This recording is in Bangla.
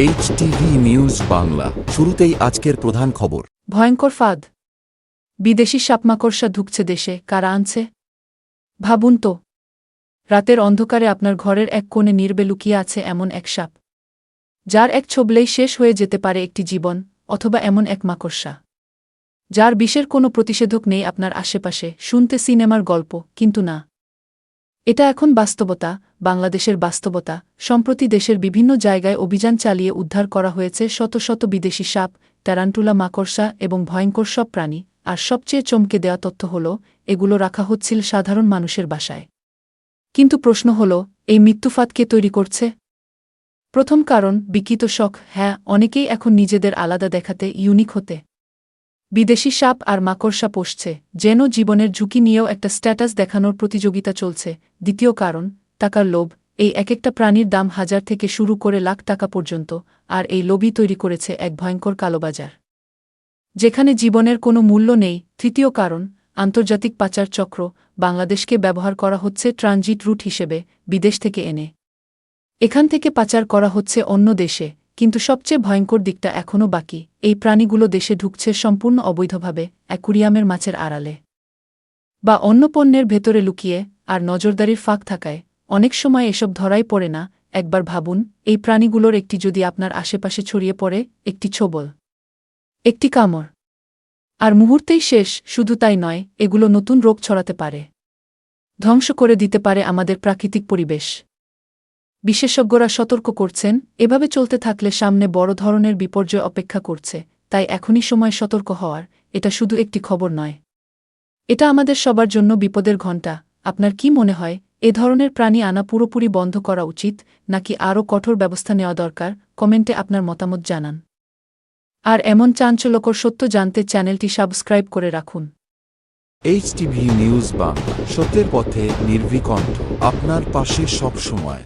এইচটিভি নিউজ বাংলা, শুরুতেই আজকের প্রধান খবর। ভয়ঙ্কর ফাঁদ। বিদেশি সাপমাকড়সা ঢুকছে দেশে, কারা আনছে? ভাবুন তো, রাতের অন্ধকারে আপনার ঘরের এক কোণে নীরবে লুকিয়ে আছে এমন এক সাপ, যার এক ছোবলেই শেষ হয়ে যেতে পারে একটি জীবন, অথবা এমন এক মাকড়সা যার বিষের কোনো প্রতিষেধক নেই আপনার আশেপাশে। শুনতে সিনেমার গল্প, কিন্তু না, এটা এখন বাস্তবতা, বাংলাদেশের বাস্তবতা। সম্প্রতি দেশের বিভিন্ন জায়গায় অভিযান চালিয়ে উদ্ধার করা হয়েছে শত শত বিদেশি সাপ, ট্যারান্টুলা, মাকড়সা এবং ভয়ঙ্কর সব প্রাণী। আর সবচেয়ে চমকে দেওয়া তথ্য হল, এগুলো রাখা হচ্ছিল সাধারণ মানুষের বাসায়। কিন্তু প্রশ্ন হল, এই মৃত্যুফাঁদ কে তৈরি করছে? প্রথম কারণ, বিকৃত শখ। হ্যাঁ, অনেকেই এখন নিজেদের আলাদা দেখাতে, ইউনিক হতে বিদেশি সাপ আর মাকড়সা পোষছে, যেন জীবনের ঝুঁকি নিয়েও একটা স্ট্যাটাস দেখানোর প্রতিযোগিতা চলছে। দ্বিতীয় কারণ, টাকার লোভ। এই একটা প্রাণীর দাম 1000 থেকে শুরু করে লাখ টাকা পর্যন্ত, আর এই লোভই তৈরি করেছে এক ভয়ঙ্কর কালোবাজার, যেখানে জীবনের কোনো মূল্য নেই। তৃতীয় কারণ, আন্তর্জাতিক পাচার চক্র। বাংলাদেশকে ব্যবহার করা হচ্ছে ট্রানজিট রুট হিসেবে, বিদেশ থেকে এনে এখান থেকে পাচার করা হচ্ছে অন্য দেশে। কিন্তু সবচেয়ে ভয়ঙ্কর দিকটা এখনও বাকি। এই প্রাণীগুলো দেশে ঢুকছে সম্পূর্ণ অবৈধভাবে, অ্যাকুরিয়ামের মাছের আড়ালে বা অন্য পণ্যের ভেতরে লুকিয়ে। আর নজরদারির ফাঁক থাকায় অনেক সময় এসব ধরাই পড়ে না। একবার ভাবুন, এই প্রাণীগুলোর একটি যদি আপনার আশেপাশে ছড়িয়ে পড়ে, একটি ছোবল, একটি কামড়, আর মুহূর্তেই শেষ। শুধু তাই নয়, এগুলো নতুন রোগ ছড়াতে পারে, ধ্বংস করে দিতে পারে আমাদের প্রাকৃতিক পরিবেশ। বিশেষজ্ঞরা সতর্ক করছেন, এভাবে চলতে থাকলে সামনে বড় ধরনের বিপর্যয় অপেক্ষা করছে। তাই এখনই সময় সতর্ক হওয়ার। এটা শুধু একটি খবর নয়, এটা আমাদের সবার জন্য বিপদের ঘণ্টা। আপনার কি মনে হয়, এ ধরনের প্রাণী আনা পুরোপুরি বন্ধ করা উচিত, নাকি আরও কঠোর ব্যবস্থা নেওয়া দরকার? কমেন্টে আপনার মতামত জানান। আর এমন চাঞ্চল্যকর সত্য জানতে চ্যানেলটি সাবস্ক্রাইব করে রাখুন। এইচটিভি নিউজ বাংলা, সত্যের পথে নির্ভীক কণ্ঠ, আপনার পাশে সব সময়।